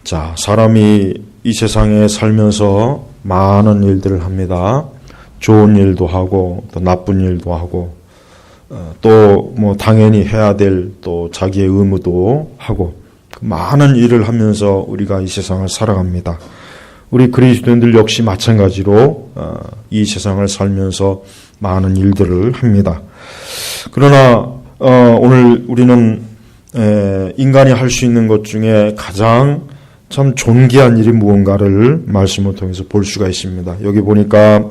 자, 사람이 이 세상에 살면서 많은 일들을 합니다. 좋은 일도 하고 또 나쁜 일도 하고 또 뭐 당연히 해야 될 또 자기의 의무도 하고 많은 일을 하면서 우리가 이 세상을 살아갑니다. 우리 그리스도인들 역시 마찬가지로 이 세상을 살면서 많은 일들을 합니다. 그러나 오늘 우리는 인간이 할 수 있는 것 중에 가장 참 존귀한 일이 무언가를 말씀을 통해서 볼 수가 있습니다. 여기 보니까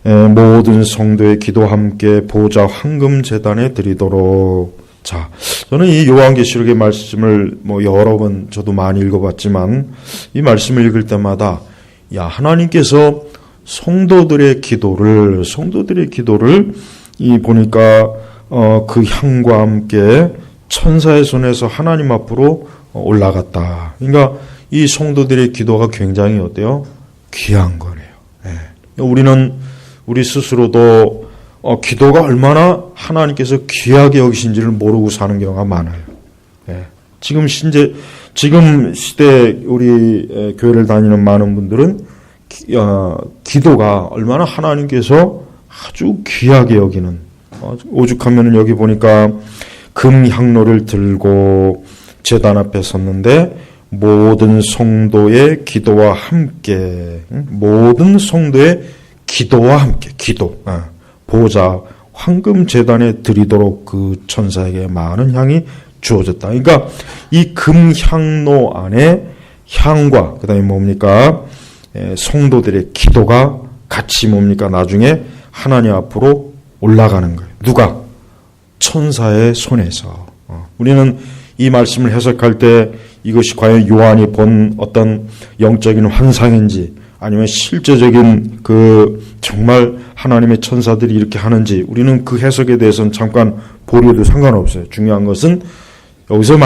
모든 성도의 기도와 함께 보좌 황금제단에 드리도록. 자, 저는 이 요한계시록의 말씀을 여러 번 저도 많이 읽어봤지만 이 말씀을 읽을 때마다 하나님께서 성도들의 기도를 이 보니까 그 향과 함께 천사의 손에서 하나님 앞으로 올라갔다. 그러니까 이 성도들의 기도가 굉장히 어때요? 귀한 거네요. 우리 스스로도 기도가 얼마나 하나님께서 귀하게 여기신지를 모르고 사는 경우가 많아요. 지금 시대 우리 교회를 다니는 많은 분들은 기도가 얼마나 하나님께서 아주 귀하게 여기는, 오죽하면은 여기 보니까 금향로를 들고 제단 앞에 섰는데 모든 성도의 기도와 함께, 보좌 황금 제단에 드리도록 그 천사에게 많은 향이 주어졌다. 그러니까 이 금향로 안에 향과 그다음에 뭡니까? 성도들의 기도가 같이 뭡니까? 나중에 하나님 앞으로 올라가는 거예요. 누가? 천사의 손에서. 우리는 이 말씀을 해석할 때 이것이 과연 요한이 본 어떤 영적인 환상인지 아니면 실제적인 정말 하나님의 천사들이 이렇게 하는지 우리는 그 해석에 대해서는 잠깐 보려도 상관없어요. 중요한 것은 여기서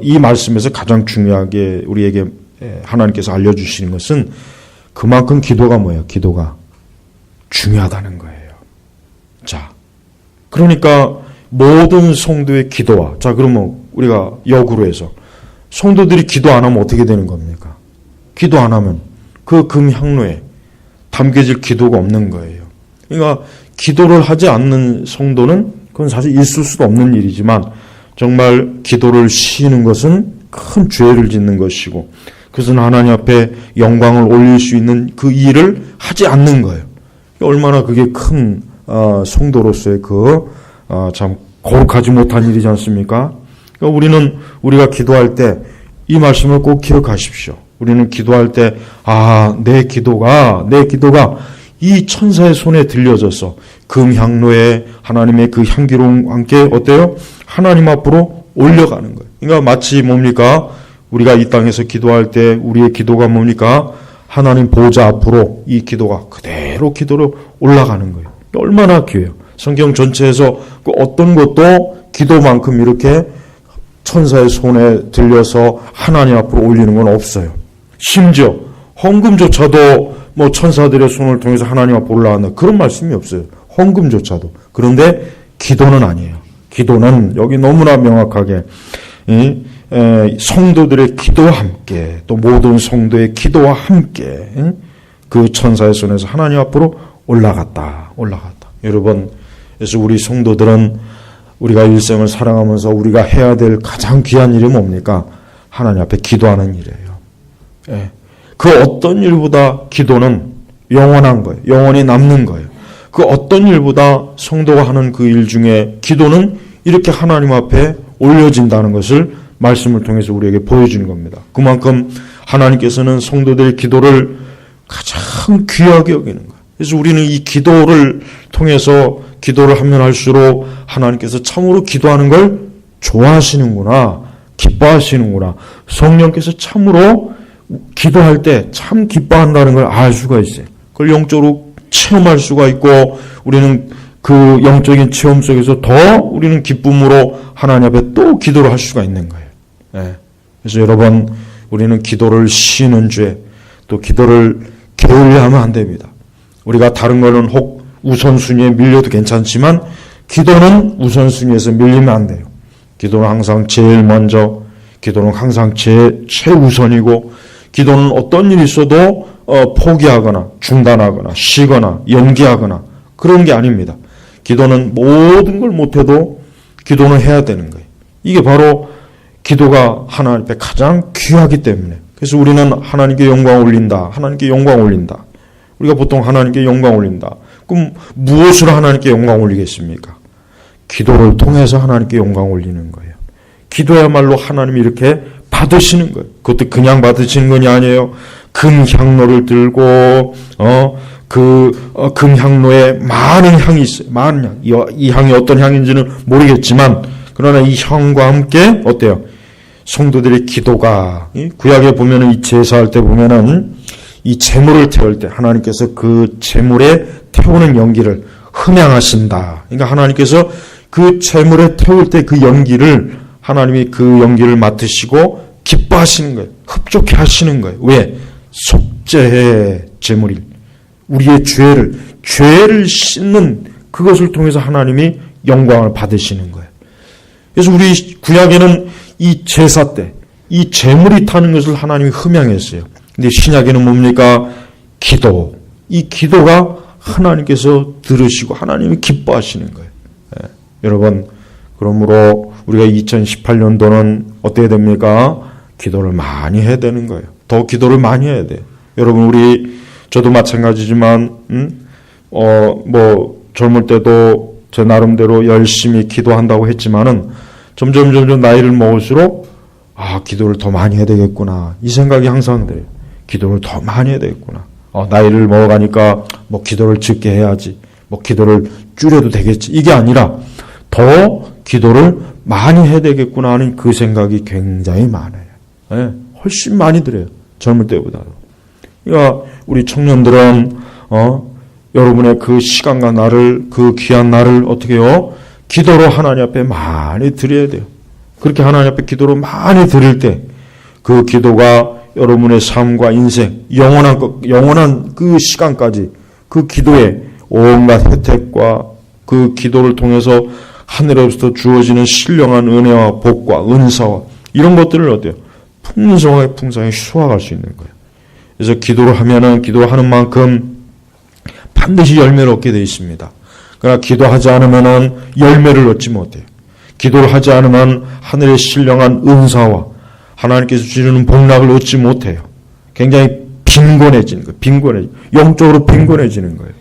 이 말씀에서 가장 중요하게 우리에게 하나님께서 알려주시는 것은 그만큼 기도가 뭐예요? 기도가 중요하다는 거예요. 자, 그러니까 모든 성도의 기도와, 자, 그러면 우리가 역으로 해서 성도들이 기도 안 하면 어떻게 되는 겁니까? 기도 안 하면 그 금향로에 담겨질 기도가 없는 거예요. 그러니까 기도를 하지 않는 성도는 그건 사실 있을 수도 없는 일이지만 정말 기도를 쉬는 것은 큰 죄를 짓는 것이고 그것은 하나님 앞에 영광을 올릴 수 있는 그 일을 하지 않는 거예요. 얼마나 그게 큰 성도로서의 참 거룩하지 못한 일이지 않습니까? 그러니까 우리가 기도할 때 이 말씀을 꼭 기억하십시오. 우리는 기도할 때 내 기도가 이 천사의 손에 들려져서 금향로에 하나님의 그 향기로움과 함께 어때요? 하나님 앞으로 올려가는 거예요. 그러니까 마치 뭡니까? 우리가 이 땅에서 기도할 때 우리의 기도가 뭡니까? 하나님 보좌 앞으로 이 기도가 그대로 기도로 올라가는 거예요. 얼마나 귀해요. 성경 전체에서 그 어떤 것도 기도만큼 이렇게 천사의 손에 들려서 하나님 앞으로 올리는 건 없어요. 심지어 헌금조차도 천사들의 손을 통해서 하나님 앞으로 올라간다. 그런 말씀이 없어요. 헌금조차도. 그런데 기도는 아니에요. 기도는 여기 너무나 명확하게 성도들의 기도와 함께 또 모든 성도의 기도와 함께 그 천사의 손에서 하나님 앞으로 올라갔다. 여러분, 그래서 우리 성도들은 우리가 일생을 살아가면서 우리가 해야 될 가장 귀한 일이 뭡니까? 하나님 앞에 기도하는 일이에요. 그 어떤 일보다 기도는 영원한 거예요. 영원히 남는 거예요. 그 어떤 일보다 성도가 하는 그 일 중에 기도는 이렇게 하나님 앞에 올려진다는 것을 말씀을 통해서 우리에게 보여주는 겁니다. 그만큼 하나님께서는 성도들의 기도를 가장 귀하게 여기는 거예요. 그래서 우리는 이 기도를 통해서 기도를 하면 할수록 하나님께서 참으로 기도하는 걸 좋아하시는구나, 기뻐하시는구나. 성령께서 참으로 기도할 때 참 기뻐한다는 걸 알 수가 있어요. 그걸 영적으로 체험할 수가 있고 우리는 그 영적인 체험 속에서 더 우리는 기쁨으로 하나님 앞에 또 기도를 할 수가 있는 거예요. 그래서 여러분, 우리는 기도를 쉬는 죄, 또 기도를 게을리하면 안 됩니다. 우리가 다른 거는 혹 우선순위에 밀려도 괜찮지만 기도는 우선순위에서 밀리면 안 돼요. 기도는 항상 제일 먼저 기도는 항상 최우선이고, 기도는 어떤 일이 있어도 포기하거나 중단하거나 쉬거나 연기하거나 그런 게 아닙니다. 기도는 모든 걸 못해도 기도는 해야 되는 거예요. 이게 바로 기도가 하나님 앞에 가장 귀하기 때문에. 그래서 우리는 하나님께 영광 올린다. 하나님께 영광 올린다. 우리가 보통 하나님께 영광 올린다. 그럼 무엇으로 하나님께 영광 올리겠습니까? 기도를 통해서 하나님께 영광 올리는 거예요. 기도야말로 하나님이 이렇게 받으시는 거예요. 그것도 그냥 받으시는 건 아니에요. 금향로를 들고 금향로에 많은 향이 있어요. 많은 향. 이 향이 어떤 향인지는 모르겠지만 그러나 이 향과 함께 어때요? 성도들의 기도가 구약에 보면은 이 제사할 때 보면은 이 제물을 태울 때 하나님께서 그 제물에 태우는 연기를 흠양하신다. 그러니까 하나님께서 그 제물에 태울 때 그 연기를 하나님이 그 연기를 맡으시고 기뻐하시는 거예요. 흡족해 하시는 거예요. 왜? 속죄의 제물이 우리의 죄를 씻는 그것을 통해서 하나님이 영광을 받으시는 거예요. 그래서 우리 구약에는 이 제사 때 이 제물이 타는 것을 하나님이 흠양했어요. 근데 신약에는 뭡니까? 기도. 이 기도가 하나님께서 들으시고 하나님이 기뻐하시는 거예요. 예. 여러분, 그러므로 우리가 2018년도는 어떻게 됩니까? 기도를 많이 해야 되는 거예요. 더 기도를 많이 해야 돼요. 여러분, 저도 마찬가지지만, 젊을 때도 제 나름대로 열심히 기도한다고 했지만은 점점 나이를 먹을수록, 기도를 더 많이 해야 되겠구나. 이 생각이 항상 돼요. 기도를 더 많이 해야 되겠구나. 나이를 먹어가니까 기도를 적게 해야지. 기도를 줄여도 되겠지. 이게 아니라 더 기도를 많이 해야 되겠구나 하는 그 생각이 굉장히 많아요. 네, 훨씬 많이 들어요. 젊을 때보다도. 그러니까 우리 청년들은 여러분의 그 시간과 그 귀한 날을 어떻게 해요? 기도로 하나님 앞에 많이 드려야 돼요. 그렇게 하나님 앞에 기도로 많이 드릴 때 그 기도가 여러분의 삶과 인생, 영원한 그 시간까지 그 기도에 온갖 혜택과 그 기도를 통해서 하늘에서부터 주어지는 신령한 은혜와 복과 은사와 이런 것들을 어때요? 풍성하게 수확할 수 있는 거예요. 그래서 기도를 하는 만큼 반드시 열매를 얻게 되어 있습니다. 그러나 기도하지 않으면 열매를 얻지 못해요. 기도를 하지 않으면 하늘의 신령한 은사와 하나님께서 주시는 복락을 얻지 못해요. 굉장히 빈곤해지는 거예요. 영적으로 빈곤해지는 거예요.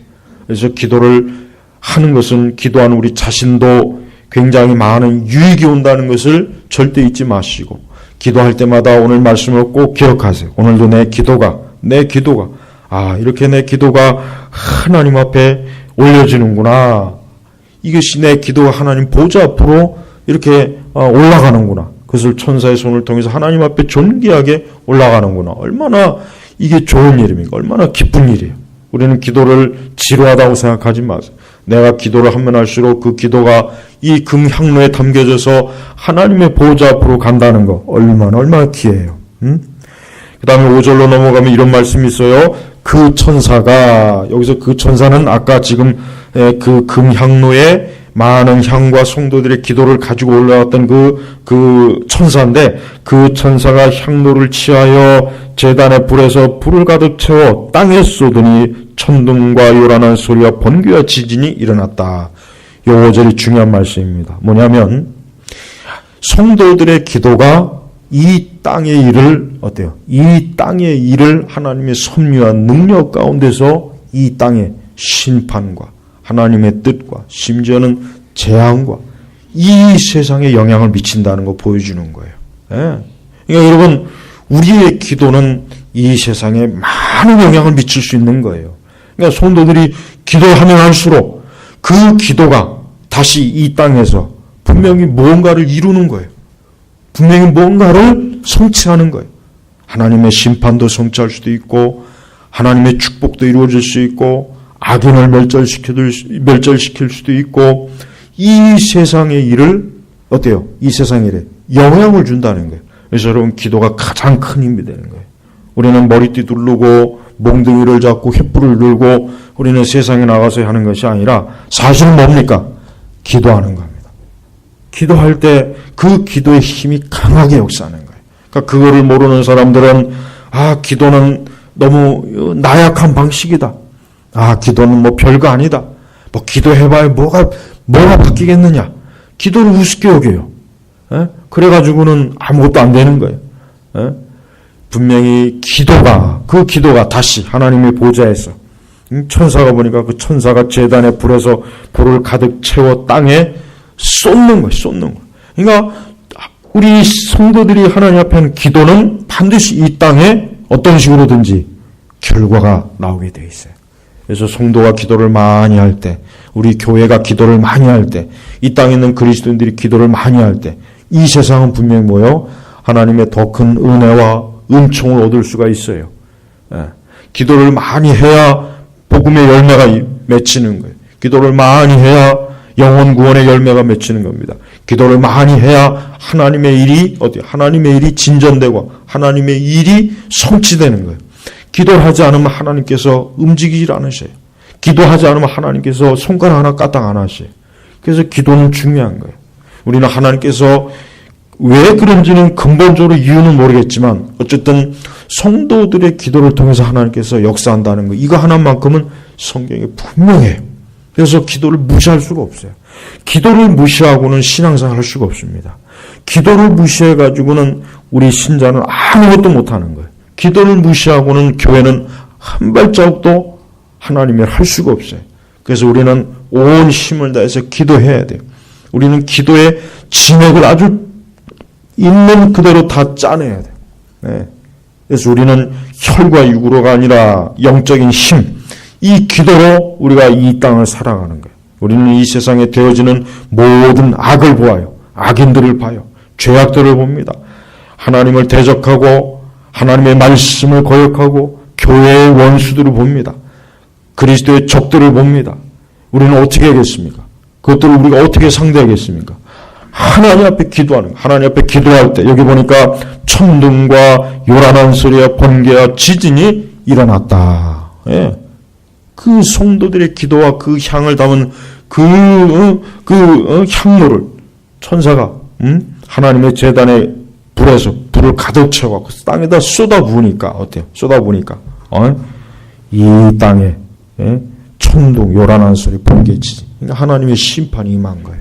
그래서 기도를 하는 것은 기도하는 우리 자신도 굉장히 많은 유익이 온다는 것을 절대 잊지 마시고 기도할 때마다 오늘 말씀을 꼭 기억하세요. 오늘도 내 기도가 이렇게 내 기도가 하나님 앞에 올려지는구나. 이것이 내 기도가 하나님 보좌 앞으로 이렇게 올라가는구나. 그것을 천사의 손을 통해서 하나님 앞에 존귀하게 올라가는구나. 얼마나 이게 좋은 일입니까? 얼마나 기쁜 일이에요. 우리는 기도를 지루하다고 생각하지 마세요. 내가 기도를 하면 할수록 그 기도가 이 금향로에 담겨져서 하나님의 보호자 앞으로 간다는 거 얼마나 귀해요. 그 다음에 5절로 넘어가면 이런 말씀이 있어요. 그 천사가, 여기서 그 천사는 아까 지금 그 금향로에 많은 향과 성도들의 기도를 가지고 올라왔던 그 천사인데 그 천사가 향로를 취하여 제단의 불에서 불을 가득 채워 땅에 쏟으니 천둥과 요란한 소리와 번개와 지진이 일어났다. 요 5절이 중요한 말씀입니다. 뭐냐면 성도들의 기도가 이 땅의 일을 이 땅의 일을 하나님의 섭리한 능력 가운데서 이 땅의 심판과 하나님의 뜻과 심지어는 재앙과 이 세상에 영향을 미친다는 거 보여주는 거예요. 예. 그러니까 여러분, 우리의 기도는 이 세상에 많은 영향을 미칠 수 있는 거예요. 그러니까 성도들이 기도하면 할수록 그 기도가 다시 이 땅에서 분명히 무언가를 이루는 거예요. 분명히 무언가를 성취하는 거예요. 하나님의 심판도 성취할 수도 있고 하나님의 축복도 이루어질 수 있고 악인을 멸절시킬 수도 있고 이 세상의 일을 이 세상의 일에 영향을 준다는 거예요. 그래서 여러분 기도가 가장 큰 힘이 되는 거예요. 우리는 머리띠 두르고 몽둥이를 잡고 횃불을 들고 우리는 세상에 나가서 하는 것이 아니라 사실은 뭡니까? 기도하는 겁니다. 기도할 때 그 기도의 힘이 강하게 역사하는 거예요. 그러니까 그거를 모르는 사람들은 기도는 너무 나약한 방식이다. 기도는 뭐 별거 아니다. 뭐 기도해봐야 뭐가 바뀌겠느냐. 기도를 우습게 여겨요. 그래가지고는 아무것도 안 되는 거예요. 분명히 그 기도가 다시 하나님의 보좌에서 천사가 보니까 그 천사가 제단에 불에서 불을 가득 채워 땅에 쏟는 거예요. 그러니까 우리 성도들이 하나님 앞에 하는 기도는 반드시 이 땅에 어떤 식으로든지 결과가 나오게 되어 있어요. 그래서 성도가 기도를 많이 할 때, 우리 교회가 기도를 많이 할 때, 이 땅에 있는 그리스도인들이 기도를 많이 할 때, 이 세상은 분명히 뭐요? 하나님의 더 큰 은혜와 은총을 얻을 수가 있어요. 기도를 많이 해야 복음의 열매가 맺히는 거예요. 기도를 많이 해야 영혼 구원의 열매가 맺히는 겁니다. 기도를 많이 해야 하나님의 일이 진전되고 하나님의 일이 성취되는 거예요. 기도를 하지 않으면 하나님께서 움직이질 않으셔요. 기도하지 않으면 하나님께서 손가락 하나 까딱 안 하셔요. 그래서 기도는 중요한 거예요. 우리는 하나님께서 왜 그런지는 근본적으로 이유는 모르겠지만 어쨌든 성도들의 기도를 통해서 하나님께서 역사한다는 거, 이거 하나만큼은 성경에 분명해요. 그래서 기도를 무시할 수가 없어요. 기도를 무시하고는 신앙생활 할 수가 없습니다. 기도를 무시해가지고는 우리 신자는 아무것도 못하는 거예요. 기도를 무시하고는 교회는 한 발자국도 하나님을 할 수가 없어요. 그래서 우리는 온 힘을 다해서 기도해야 돼요. 우리는 기도의 진액을 아주 있는 그대로 다 짜내야 돼요. 네. 그래서 우리는 혈과 육으로가 아니라 영적인 힘, 이 기도로 우리가 이 땅을 살아가는 거예요. 우리는 이 세상에 되어지는 모든 악을 보아요. 악인들을 봐요. 죄악들을 봅니다. 하나님을 대적하고 하나님의 말씀을 거역하고 교회의 원수들을 봅니다. 그리스도의 적들을 봅니다. 우리는 어떻게 하겠습니까? 그것들을 우리가 어떻게 상대하겠습니까? 하나님 앞에 기도하는 거예요. 하나님 앞에 기도할 때 여기 보니까 천둥과 요란한 소리와 번개와 지진이 일어났다. 예. 그 성도들의 기도와 그 향을 담은 향로를 천사가 하나님의 제단에 불을 가득 채워갖고 땅에다 쏟아부으니까 어때요? 쏟아부으니까 이 땅에 천둥, 요란한 소리, 번개, 지진. 그러니까 하나님의 심판이 임한 거예요.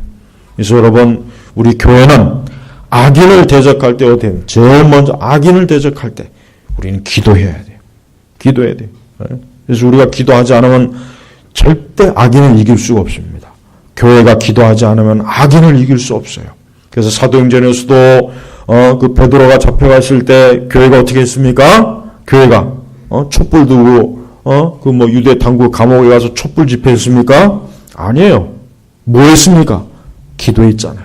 그래서 여러분, 우리 교회는 악인을 대적할 때 어때요? 제일 먼저 악인을 대적할 때 우리는 기도해야 돼요. 기도해야 돼요. 그래서 우리가 기도하지 않으면 절대 악인을 이길 수가 없습니다. 교회가 기도하지 않으면 악인을 이길 수 없어요. 그래서 사도행전에서도 그 베드로가 잡혀갔을 때 교회가 어떻게 했습니까? 교회가 촛불 들고 유대 당국 감옥에 가서 촛불 집회했습니까? 아니에요. 뭐 했습니까? 기도했잖아요.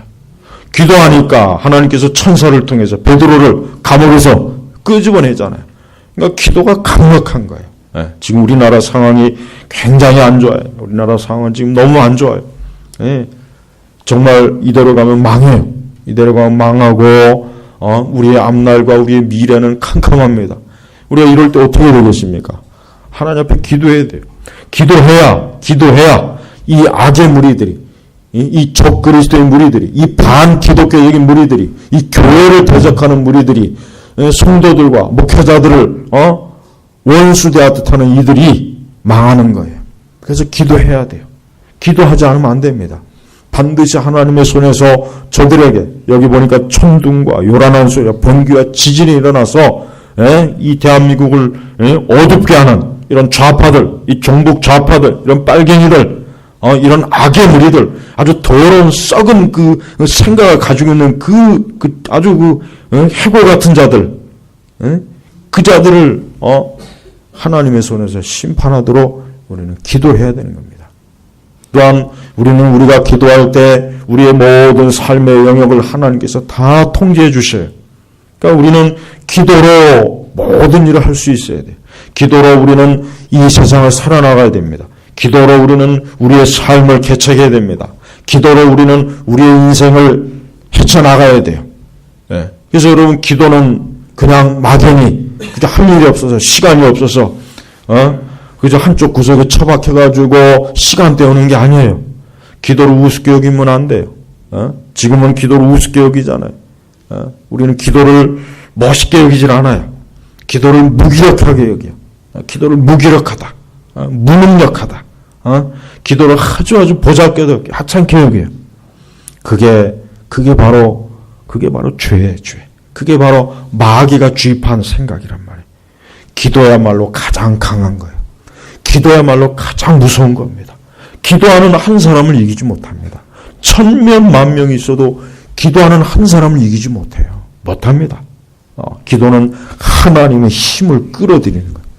기도하니까 하나님께서 천사를 통해서 베드로를 감옥에서 끄집어내잖아요. 그러니까 기도가 강력한 거예요. 네, 지금 우리나라 상황이 굉장히 안 좋아요. 우리나라 상황은 지금 너무 안 좋아요. 네, 정말 이대로 가면 망해요. 이대로 가면 망하고 우리의 앞날과 우리의 미래는 캄캄합니다. 우리가 이럴 때 어떻게 되겠습니까? 하나님 앞에 기도해야 돼요. 기도해야 이 악의 무리들이, 이 적그리스도의 무리들이, 이 반기독교적인 무리들이, 이 교회를 대적하는 무리들이 성도들과 목회자들을 원수대하듯 하는 이들이 망하는 거예요. 그래서 기도해야 돼요. 기도하지 않으면 안 됩니다. 반드시 하나님의 손에서 저들에게, 여기 보니까 천둥과 요란한 소리와 번개와 지진이 일어나서 이 대한민국을 어둡게 하는 이런 좌파들, 이 종북 좌파들, 이런 빨갱이들, 이런 악의 무리들, 아주 더러운 썩은 그 생각을 가지고 있는 아주 해골 같은 자들, 그 자들을 하나님의 손에서 심판하도록 우리는 기도해야 되는 겁니다. 또한 우리는 우리가 기도할 때 우리의 모든 삶의 영역을 하나님께서 다 통제해 주셔요. 그러니까 우리는 기도로 모든 일을 할 수 있어야 돼요. 기도로 우리는 이 세상을 살아나가야 됩니다. 기도로 우리는 우리의 삶을 개척해야 됩니다. 기도로 우리는 우리의 인생을 헤쳐나가야 돼요. 네. 그래서 여러분, 기도는 그냥 막연히 그냥 할 일이 없어서, 시간이 없어서 그저 한쪽 구석에 처박혀가지고 시간 때우는 게 아니에요. 기도를 우습게 여기면 안 돼요. 지금은 기도를 우습게 여기잖아요. 우리는 기도를 멋있게 여기질 않아요. 기도를 무기력하게 여겨요. 기도를 무기력하다. 무능력하다. 기도를 아주 보잘것없게 하찮게 여겨요. 그게 바로 죄예요, 죄. 그게 바로 마귀가 주입한 생각이란 말이에요. 기도야말로 가장 강한 거예요. 기도야말로 가장 무서운 겁니다. 기도하는 한 사람을 이기지 못합니다. 1000명, 10,000명이 있어도 기도하는 한 사람을 이기지 못해요. 못합니다. 기도는 하나님의 힘을 끌어들이는 거예요.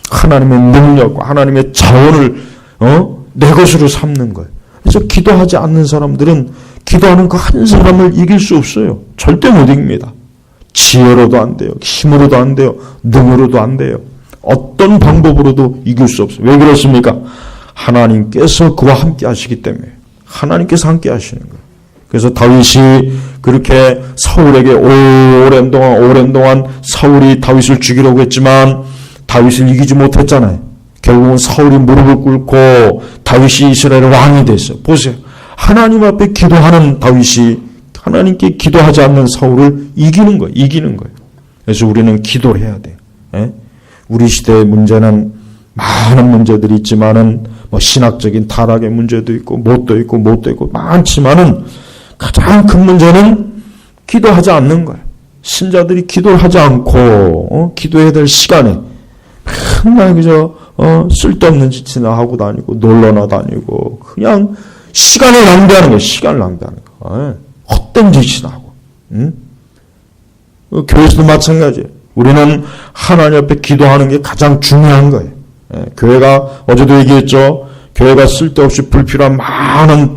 하나님의 능력과 하나님의 자원을 내 것으로 삼는 거예요. 그래서 기도하지 않는 사람들은 기도하는 그 한 사람을 이길 수 없어요. 절대 못 이깁니다. 지혜로도 안 돼요. 힘으로도 안 돼요. 능으로도 안 돼요. 어떤 방법으로도 이길 수 없어요. 왜 그렇습니까? 하나님께서 그와 함께 하시기 때문에. 하나님께서 함께 하시는 거예요. 그래서 다윗이 그렇게 사울에게 오랜 동안 사울이 다윗을 죽이려고 했지만 다윗을 이기지 못했잖아요. 결국은 사울이 무릎을 꿇고 다윗이 이스라엘의 왕이 됐어요. 보세요. 하나님 앞에 기도하는 다윗이 하나님께 기도하지 않는 사울을 이기는 거예요. 그래서 우리는 기도를 해야 돼요. 우리 시대의 문제는 많은 문제들이 있지만은 신학적인 타락의 문제도 있고 못도 있고 많지만은 가장 큰 문제는 기도하지 않는 거예요. 신자들이 기도를 하지 않고 기도해야 될 시간에 맨날 그저 쓸데없는 짓이나 하고 다니고 놀러나 다니고 그냥 시간을 낭비하는 거예요. 시간을 낭비하는 거. 헛된 짓이나 하고. 교회에서도 마찬가지예요. 우리는 하나님 앞에 기도하는 게 가장 중요한 거예요. 교회가 어제도 얘기했죠. 교회가 쓸데없이 불필요한 많은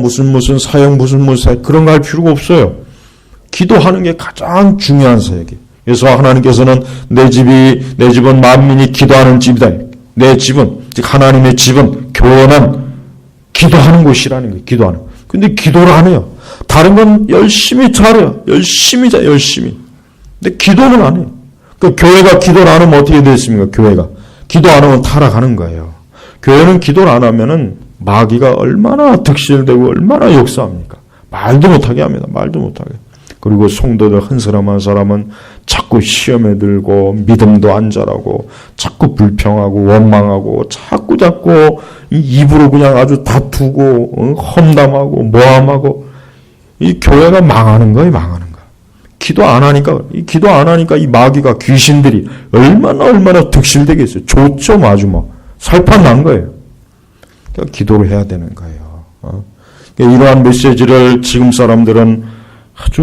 무슨 사역 무슨 그런 거 할 필요가 없어요. 기도하는 게 가장 중요한 사역이에요. 그래서 하나님께서는 내 집은 만민이 기도하는 집이다. 내 집은 즉 하나님의 집은 교회는 기도하는 곳이라는 거예요. 기도하는. 근데 기도를 안 해요. 다른 건 열심히 잘해요. 열심히. 근데 기도는 안 해요. 그 교회가 기도를 안 하면 어떻게 됐습니까? 교회가 기도 안 하면 타락하는 거예요. 교회는 기도를 안 하면은 마귀가 얼마나 득실되고 얼마나 역사합니까? 말도 못하게 합니다. 말도 못하게. 그리고 성도들 한 사람 한 사람은 자꾸 시험에 들고 믿음도 안 자라고 자꾸 불평하고 원망하고 자꾸 입으로 그냥 아주 다투고 험담하고 모함하고 이 교회가 망하는 거예요. 기도 안 하니까 이 마귀가 귀신들이 얼마나 득실되겠어요. 좋죠. 아주 살판 난 거예요. 그러니까 기도를 해야 되는 거예요. 그러니까 이러한 메시지를 지금 사람들은 아주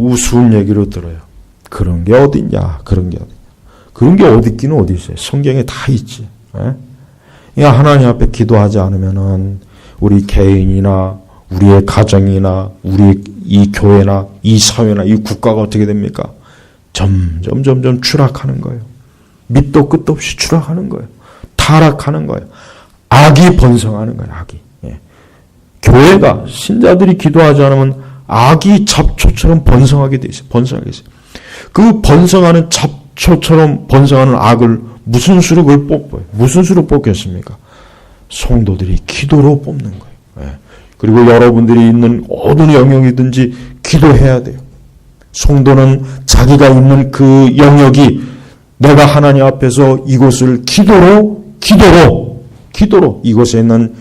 우스운 얘기로 들어요. 그런 게 어딨냐. 그런 게 어디 있기는 어디 있어요. 성경에 다 있지. 그러니까 하나님 앞에 기도하지 않으면은 우리 개인이나 우리의 가정이나 우리 이 교회나 이 사회나 이 국가가 어떻게 됩니까? 점점 추락하는 거예요. 밑도 끝도 없이 추락하는 거예요. 타락하는 거예요. 악이 번성하는 거예요. 악이. 교회가 신자들이 기도하지 않으면 악이 잡초처럼 번성하게 돼 있어요. 그 번성하는 잡초처럼 번성하는 악을 무슨 수로 그걸 뽑아요? 무슨 수로 뽑겠습니까? 성도들이 기도로 뽑는 거예요. 그리고 여러분들이 있는 어느 영역이든지 기도해야 돼요. 성도는 자기가 있는 그 영역이 내가 하나님 앞에서 이곳을 기도로 이곳에 있는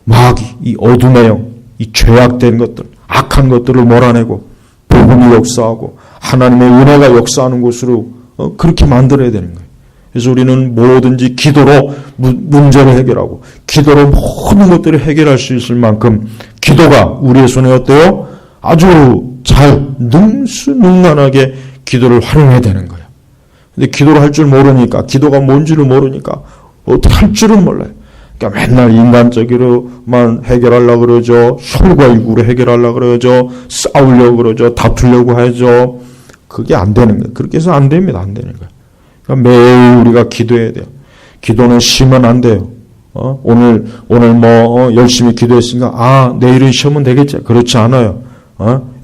마귀, 이 어둠의 영, 이 죄악된 것들, 악한 것들을 몰아내고 복음이 역사하고 하나님의 은혜가 역사하는 곳으로 그렇게 만들어야 되는 거예요. 그래서 우리는 뭐든지 기도로 문제를 해결하고 기도로 모든 것들을 해결할 수 있을 만큼 기도가 우리의 손에 어때요? 아주 잘 능수능란하게 기도를 활용해야 되는 거예요. 근데 기도를 할 줄 모르니까 기도가 뭔지를 모르니까 어떻게 할 줄은 몰라요. 그러니까 맨날 인간적으로만 해결하려고 그러죠. 혈과육으로 해결하려고 그러죠. 싸우려고 그러죠. 다투려고 하죠. 그게 안 되는 거예요. 그렇게 해서 안 됩니다. 안 되는 거예요. 그러니까 매일 우리가 기도해야 돼요. 기도는 쉬면 안 돼요. 오늘 열심히 기도했으니까 내일은 쉬면 되겠지. 그렇지 않아요.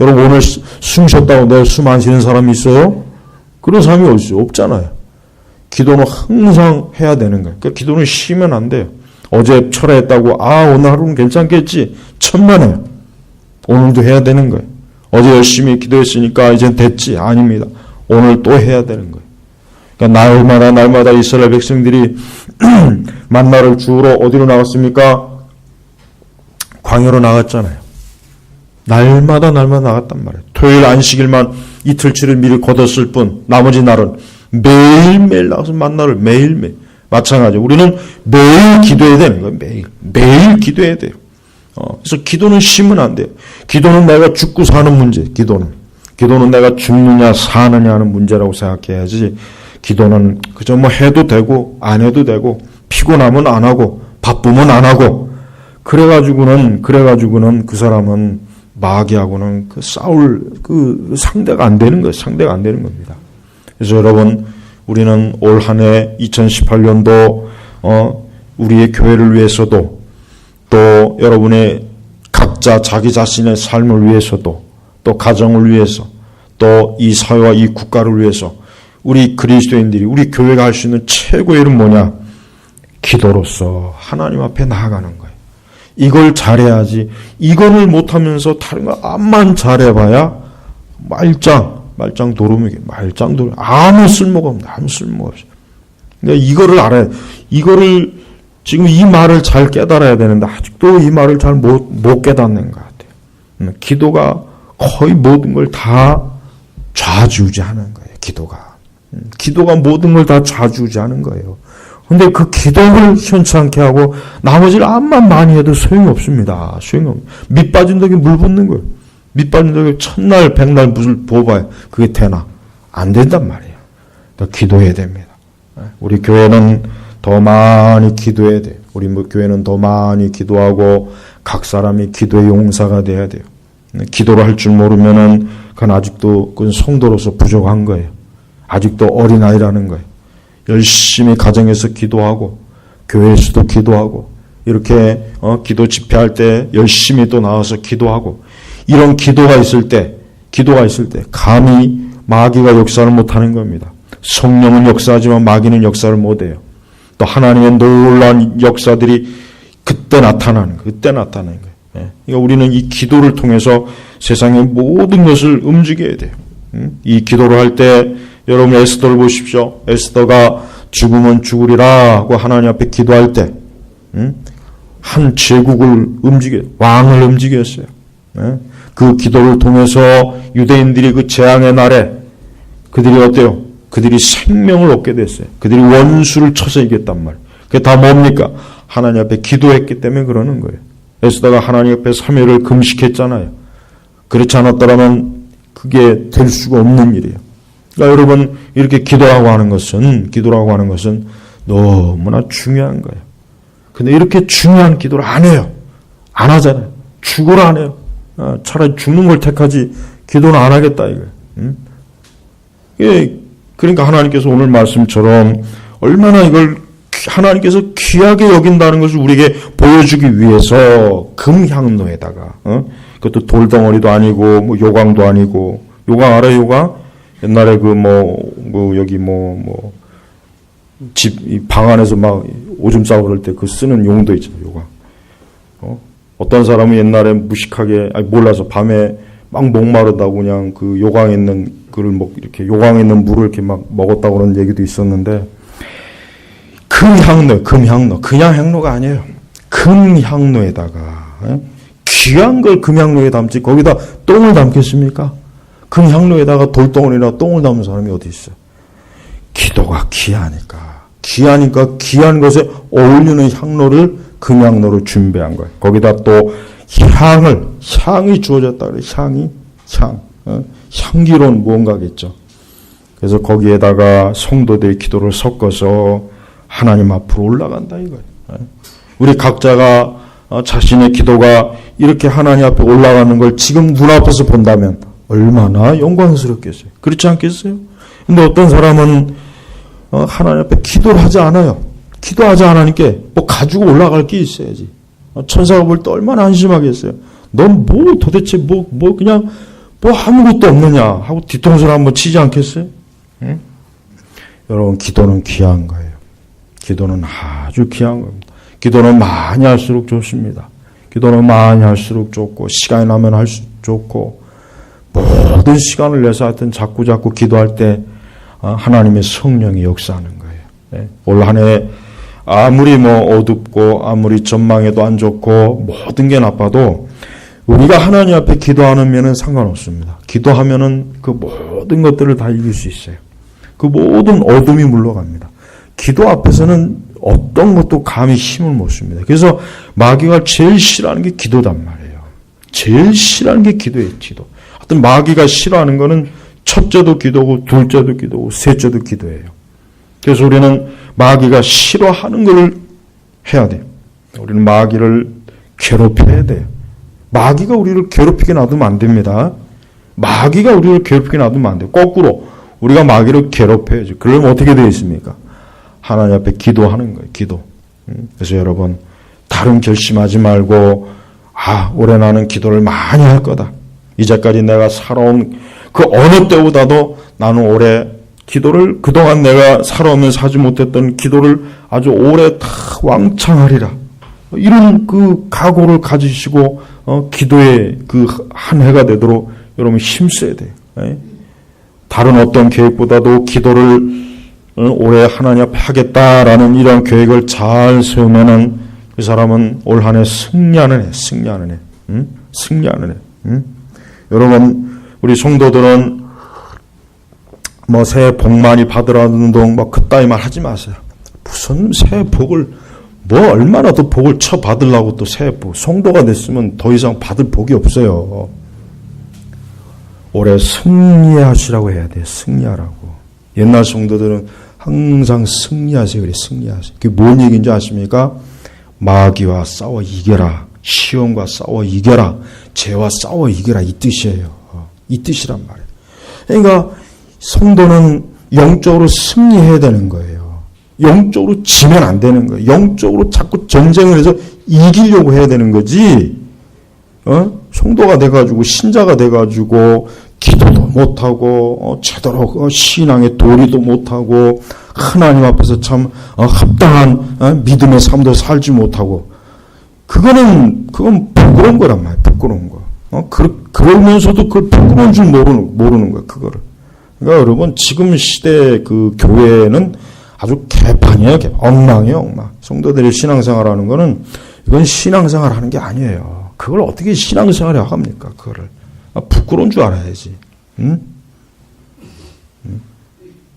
여러분 오늘 숨 쉬었다고 내일 숨 안 쉬는 사람이 있어요? 그런 사람이 없잖아요. 기도는 항상 해야 되는 거예요. 그러니까 기도는 쉬면 안 돼요. 어제 철회했다고 오늘 하루는 괜찮겠지. 천만에요. 오늘도 해야 되는 거예요. 어제 열심히 기도했으니까 이젠 됐지. 아닙니다. 오늘 또 해야 되는 거예요. 그러니까 날마다 이스라엘 백성들이 만나를 주우러 어디로 나갔습니까? 광야로 나갔잖아요. 날마다 나갔단 말이에요. 토요일 안식일만 이틀치를 미리 거뒀을 뿐 나머지 날은 매일매일 나가서 만나를 매일매일. 마찬가지로 우리는 매일 기도해야 되는 거예요. 매일 기도해야 돼요. 그래서 기도는 쉬면 안 돼요. 기도는 내가 죽고 사는 문제. 기도는 내가 죽느냐 사느냐 하는 문제라고 생각해야지. 기도는 그저 뭐 해도 되고 안 해도 되고 피곤하면 안 하고 바쁘면 안 하고 그래가지고는 그 사람은 마귀하고는 싸울 상대가 안 되는 거예요. 상대가 안 되는 겁니다. 그래서 여러분 우리는 올 한 해 2018년도 우리의 교회를 위해서도 또 여러분의 각자 자기 자신의 삶을 위해서도 또 가정을 위해서 또 이 사회와 이 국가를 위해서 우리 그리스도인들이 우리 교회가 할 수 있는 최고의 일은 뭐냐? 기도로서 하나님 앞에 나아가는 거예요. 이걸 잘해야지. 이거를 못하면서 다른 거 암만 잘해봐야 말짱 도루묵이 아무 쓸모가 없다. 아무 쓸모가 없어요. 그러니까 이거를 알아야 돼. 이거를 지금 이 말을 잘 깨달아야 되는데 아직도 이 말을 잘 못 깨닫는 것 같아요. 기도가 거의 모든 걸 다 좌지우지하는 거예요. 기도가 모든 걸 다 좌지우지하는 거예요. 근데 그 기도를 현찮게 하고 나머지를 암만 많이 해도 소용이 없습니다. 밑 빠진 덕에 물 붓는 거예요. 밑 빠진 덕에 천날 백날 물을 부어봐야 그게 되나? 안 된단 말이에요. 그러니까 기도해야 됩니다. 우리 교회는 더 많이 기도해야 돼요. 우리 교회는 더 많이 기도하고 각 사람이 기도의 용사가 돼야 돼요. 기도를 할 줄 모르면은 그건 아직도 그건 성도로서 부족한 거예요. 아직도 어린아이라는 거예요. 열심히 가정에서 기도하고 교회에서도 기도하고 이렇게 기도 집회할 때 열심히 또 나와서 기도하고 이런 기도가 있을 때 감히 마귀가 역사를 못하는 겁니다. 성령은 역사하지만 마귀는 역사를 못해요. 또 하나님의 놀라운 역사들이 그때 나타나는 거예요. 그러니까 우리는 이 기도를 통해서 세상의 모든 것을 움직여야 돼요. 이 기도를 할 때 여러분 에스더를 보십시오. 에스더가 죽으면 죽으리라 하고 하나님 앞에 기도할 때 한 제국을 왕을 움직였어요. 그 기도를 통해서 유대인들이 그 재앙의 날에 그들이 어때요? 그들이 생명을 얻게 됐어요. 그들이 원수를 쳐서 이겼단 말이에요. 그게 다 뭡니까? 하나님 앞에 기도했기 때문에 그러는 거예요. 에스더가 하나님 앞에 3일을 금식했잖아요. 그렇지 않았더라면 그게 될 수가 없는 일이에요. 그러니까 여러분 이렇게 기도라고 하는 것은 너무나 중요한 거예요. 근데 이렇게 중요한 기도를 안 해요. 안 하잖아요. 죽으라 안 해요. 차라리 죽는 걸 택하지 기도는 안 하겠다 이거예요. 그러니까 하나님께서 오늘 말씀처럼 얼마나 이걸 하나님께서 귀하게 여긴다는 것을 우리에게 보여주기 위해서 금향로에다가 그것도 돌덩어리도 아니고 뭐 요강도 아니고 요강 알아요? 요강? 옛날에 여기 집 방 안에서 막 오줌 싸고 그럴 때 그 쓰는 용도 있잖아요. 요강. 어떤 사람은 옛날에 무식하게 몰라서 밤에 막 목마르다고 그냥 그 요강에 있는 이렇게 요강에 있는 물을 이렇게 막 먹었다고 그런 얘기도 있었는데 금향로 그냥 향로가 아니에요. 금향로에다가 귀한 걸 금향로에 담지 거기다 똥을 담겠습니까? 금향로에다가 돌덩어리나 똥을 담은 사람이 어디 있어요? 기도가 귀하니까 귀한 것에 어울리는 향로를 금향로를 준비한 거예요. 거기다 또 향이 주어졌다 그래요. 향기로운 무언가겠죠. 그래서 거기에다가 성도들의 기도를 섞어서 하나님 앞으로 올라간다 이거예요. 우리 각자가 자신의 기도가 이렇게 하나님 앞에 올라가는 걸 지금 눈앞에서 본다면 얼마나 영광스럽겠어요. 그렇지 않겠어요? 근데 어떤 사람은 하나님 앞에 기도를 하지 않아요. 기도하지 않으니까 뭐 가지고 올라갈 게 있어야지. 천사가 볼 때 얼마나 안심하겠어요. 넌 도대체 그냥 아무것도 없느냐 하고 뒤통수를 한번 치지 않겠어요? 응? 여러분 기도는 귀한 거예요. 기도는 아주 귀한 겁니다. 기도는 많이 할수록 좋습니다. 기도는 많이 할수록 좋고 시간이 나면 할수록 좋고 모든 시간을 내서 하여튼 자꾸 기도할 때 하나님의 성령이 역사하는 거예요. 올 한 해 아무리 어둡고 아무리 전망에도 안 좋고 모든 게 나빠도 우리가 하나님 앞에 기도하는 면은 상관없습니다. 기도하면은 그 모든 것들을 다 이길 수 있어요. 그 모든 어둠이 물러갑니다. 기도 앞에서는 어떤 것도 감히 힘을 못 씁니다. 그래서 마귀가 제일 싫어하는 게 기도단 말이에요. 제일 싫어하는 게 기도예요, 기도. 하여튼 마귀가 싫어하는 거는 첫째도 기도고 둘째도 기도고 셋째도 기도예요. 그래서 우리는 마귀가 싫어하는 걸 해야 돼요. 우리는 마귀를 괴롭혀야 돼요. 마귀가 우리를 괴롭히게 놔두면 안 됩니다. 마귀가 우리를 괴롭히게 놔두면 안 돼요. 거꾸로 우리가 마귀를 괴롭혀야죠. 그러면 어떻게 되어 있습니까? 하나님 앞에 기도하는 거예요. 기도. 그래서 여러분 다른 결심하지 말고 올해 나는 기도를 많이 할 거다. 이제까지 내가 살아온 그 어느 때보다도 나는 올해 기도를 그동안 내가 살아오면서 하지 못했던 기도를 아주 오래 다 왕창하리라. 이런 그 각오를 가지시고 기도의 그 한 해가 되도록 여러분 힘써야 돼요. 다른 어떤 계획보다도 기도를 올해 하나님 앞에 하겠다라는 이런 계획을 잘 세우면은 그 사람은 올 한 해 승리하는 해. 승리하는 해. 여러분 우리 성도들은 새해 복 많이 받으라는 동 그따위 말 하지 마세요. 무슨 새해 복을 얼마나 더 복을 받으려고 또 새해 복. 성도가 됐으면 더 이상 받을 복이 없어요. 올해 승리하시라고 해야 돼요. 승리하라고. 옛날 성도들은 항상 승리하세요. 그래, 승리하세요. 그게 뭔 얘기인지 아십니까? 마귀와 싸워 이겨라. 시험과 싸워 이겨라. 죄와 싸워 이겨라. 이 뜻이에요. 이 뜻이란 말이에요. 그러니까 성도는 영적으로 승리해야 되는 거예요. 영적으로 지면 안 되는 거예요. 영적으로 자꾸 전쟁을 해서 이기려고 해야 되는 거지. 성도가 돼가지고 신자가 돼가지고 기도도 못하고 제대로 신앙의 도리도 못하고 하나님 앞에서 참 합당한 믿음의 삶도 살지 못하고 그건 부끄러운 거란 말이에요. 부끄러운 거. 그러면서도 그걸 부끄러운 줄 모르는 거예요. 그거를. 그러니까 여러분 지금 시대 그 교회는 아주 개판이에요. 엉망이에요. 엉망. 성도들이 신앙생활하는 거는 이건 신앙생활하는 게 아니에요. 그걸 어떻게 신앙생활에 합니까? 그거를. 부끄러운 줄 알아야지. 응?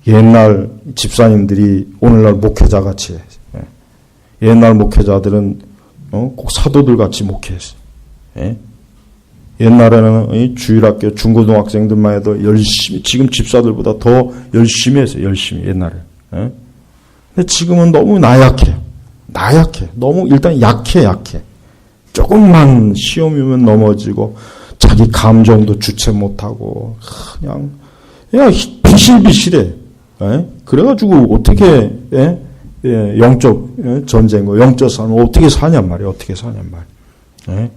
옛날 집사님들이 오늘날 목회자 같이 해. 옛날 목회자들은 꼭 사도들 같이 목회했어요. 옛날에는 주일학교 중고등학생들만 해도 열심히 지금 집사들보다 더 열심히 했어요. 열심히 옛날에. 근데 지금은 너무 나약해. 너무 일단 약해. 조금만 시험이면 넘어지고 자기 감정도 주체 못하고 그냥 비실비실해. 그래가지고 어떻게 영적 전쟁, 영적 삶을 어떻게 사냔 말이에요. 어떻게 사냔 말이에요.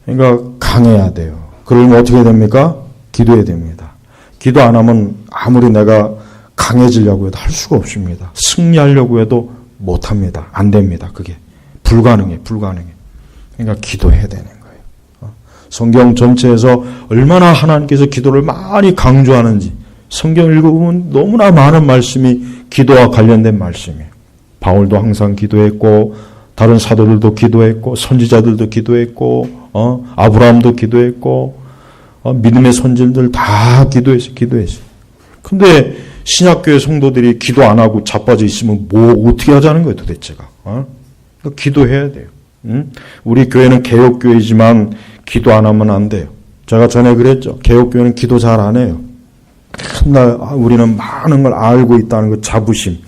그러니까 강해야 돼요. 그러면 어떻게 해야 됩니까? 기도해야 됩니다. 기도 안 하면 아무리 내가 강해지려고 해도 할 수가 없습니다. 승리하려고 해도 못합니다. 안 됩니다. 그게 불가능해. 그러니까 기도해야 되는 거예요. 성경 전체에서 얼마나 하나님께서 기도를 많이 강조하는지 성경 읽어보면 너무나 많은 말씀이 기도와 관련된 말씀이에요. 바울도 항상 기도했고 다른 사도들도 기도했고 선지자들도 기도했고 아브라함도 기도했고 믿음의 선진들 다 기도했어요. 근데 신약교회 성도들이 기도 안 하고 자빠져 있으면 어떻게 하자는 거예요 도대체가. 그러니까 기도해야 돼요. 우리 교회는 개혁교회지만 기도 안 하면 안 돼요. 제가 전에 그랬죠. 개혁교회는 기도 잘 안 해요. 맨날 우리는 많은 걸 알고 있다는 그 자부심,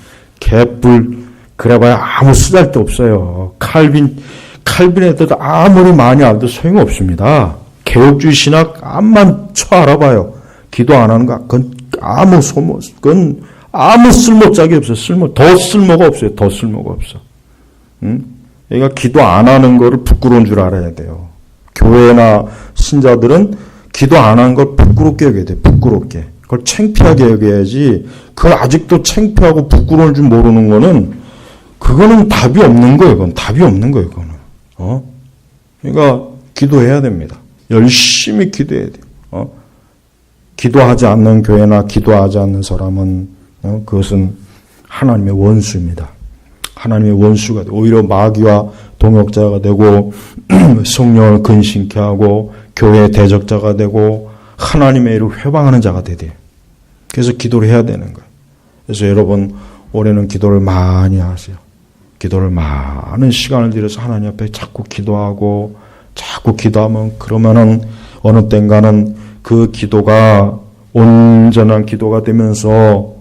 개뿔 그래봐야 아무 쓰잘데 없어요. 칼빈에도 아무리 많이 알아도 소용없습니다. 개혁주의 신학 암만 쳐 알아봐요. 기도 안 하는 거 그건 아무 쓸모짝이 없어요. 더 쓸모가 없어. 그러니까 기도 안 하는 거를 부끄러운 줄 알아야 돼요. 교회나 신자들은 기도 안 하는 걸 부끄럽게 여겨야 돼요. 부끄럽게. 그걸 창피하게 여겨야지. 그걸 아직도 창피하고 부끄러울 줄 모르는 거는 그거는 답이 없는 거예요. 그거는. 그러니까 기도해야 됩니다. 열심히 기도해야 돼요. 기도하지 않는 교회나 기도하지 않는 사람은 그것은 하나님의 원수입니다. 하나님의 원수가 되고 오히려 마귀와 동역자가 되고 성령을 근심케 하고 교회의 대적자가 되고 하나님의 일을 회방하는 자가 되대요. 그래서 기도를 해야 되는 거예요. 그래서 여러분 올해는 기도를 많이 하세요. 기도를 많은 시간을 들여서 하나님 앞에 자꾸 기도하고 자꾸 기도하면 그러면은 어느 땐가는 그 기도가 온전한 기도가 되면서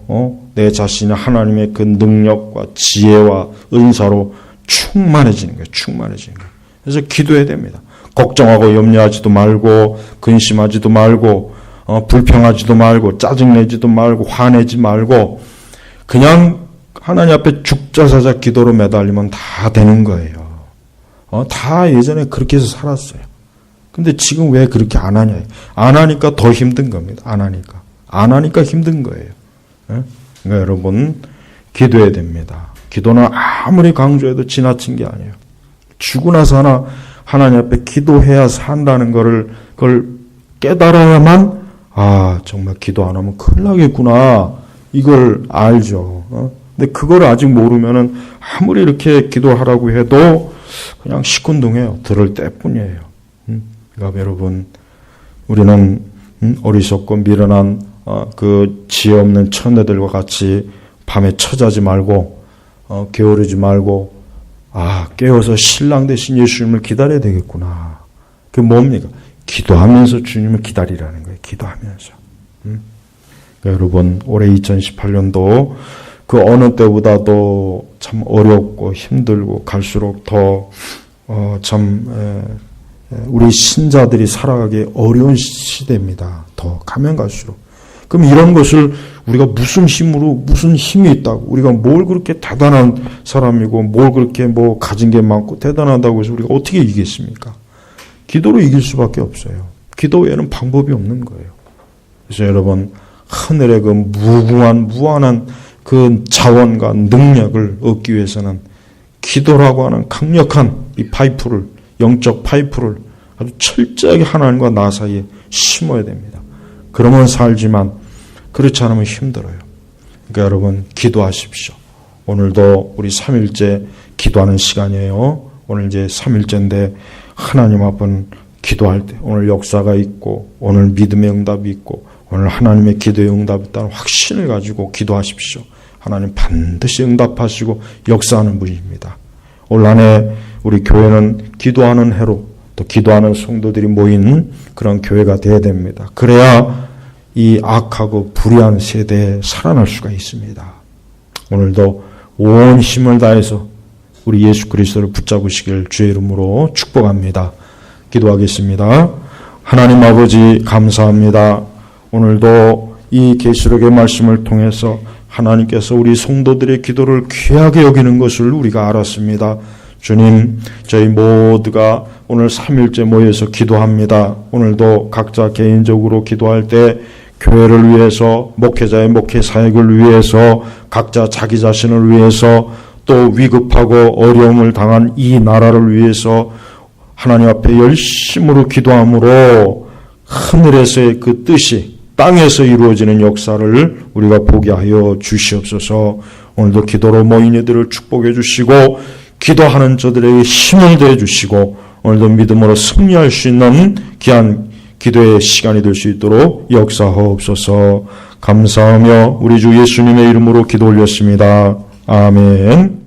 내 자신이 하나님의 그 능력과 지혜와 은사로 충만해지는 거예요. 충만해지는 거예요. 그래서 기도해야 됩니다. 걱정하고 염려하지도 말고 근심하지도 말고 불평하지도 말고 짜증내지도 말고 화내지 말고 그냥 하나님 앞에 죽자사자 기도로 매달리면 다 되는 거예요. 다 예전에 그렇게 해서 살았어요. 근데 지금 왜 그렇게 안 하냐. 안 하니까 더 힘든 겁니다. 안 하니까 힘든 거예요. 그러니까 여러분 기도해야 됩니다. 기도는 아무리 강조해도 지나친 게 아니에요. 죽고 나서 하나님 앞에 기도해야 산다는 그걸 깨달아야만 정말 기도 안 하면 큰일 나겠구나. 이걸 알죠. 근데 그걸 아직 모르면은 아무리 이렇게 기도하라고 해도 그냥 시큰둥해요. 들을 때뿐이에요. 그러니까 여러분 우리는 어리석고 미련한 그 지혜 없는 처녀들과 같이 밤에 처자지 말고 게으르지 말고 깨어서 신랑 되신 예수님을 기다려야 되겠구나. 그게 뭡니까? 기도하면서 주님을 기다리라는 거예요. 기도하면서. 그러니까 여러분 올해 2018년도 그 어느 때보다도 참 어렵고 힘들고 갈수록 더 우리 신자들이 살아가기 어려운 시대입니다. 더 가면 갈수록. 그럼 이런 것을 우리가 무슨 힘이 있다고, 우리가 뭘 그렇게 대단한 사람이고, 뭘 그렇게 가진 게 많고 대단하다고 해서 우리가 어떻게 이기겠습니까? 기도로 이길 수밖에 없어요. 기도 외에는 방법이 없는 거예요. 그래서 여러분, 하늘의 그 무한한 그 자원과 능력을 얻기 위해서는 기도라고 하는 강력한 이 파이프를, 영적 파이프를 아주 철저하게 하나님과 나 사이에 심어야 됩니다. 그러면 살지만 그렇지 않으면 힘들어요. 그러니까 여러분 기도하십시오. 오늘도 우리 3일째 기도하는 시간이에요. 오늘 이제 3일째인데 하나님 앞은 기도할 때 오늘 역사가 있고 오늘 믿음의 응답이 있고 오늘 하나님의 기도의 응답이 있다는 확신을 가지고 기도하십시오. 하나님 반드시 응답하시고 역사하는 분입니다. 올 한 해 우리 교회는 기도하는 해로 또 기도하는 성도들이 모인 그런 교회가 되어야 됩니다. 그래야 이 악하고 불의한 세대에 살아날 수가 있습니다. 오늘도 온 힘을 다해서 우리 예수 그리스도를 붙잡으시길 주의 이름으로 축복합니다. 기도하겠습니다. 하나님 아버지 감사합니다. 오늘도 이 계시록의 말씀을 통해서 하나님께서 우리 성도들의 기도를 귀하게 여기는 것을 우리가 알았습니다. 주님, 저희 모두가 오늘 3일째 모여서 기도합니다. 오늘도 각자 개인적으로 기도할 때 교회를 위해서, 목회자의 목회 사역을 위해서, 각자 자기 자신을 위해서, 또 위급하고 어려움을 당한 이 나라를 위해서 하나님 앞에 열심으로 기도함으로 하늘에서의 그 뜻이 땅에서 이루어지는 역사를 우리가 보게 하여 주시옵소서. 오늘도 기도로 모인 이들을 축복해 주시고 기도하는 저들에게 힘을 더해 주시고 오늘도 믿음으로 승리할 수 있는 귀한 기도의 시간이 될 수 있도록 역사하옵소서. 감사하며 우리 주 예수님의 이름으로 기도 올렸습니다. 아멘.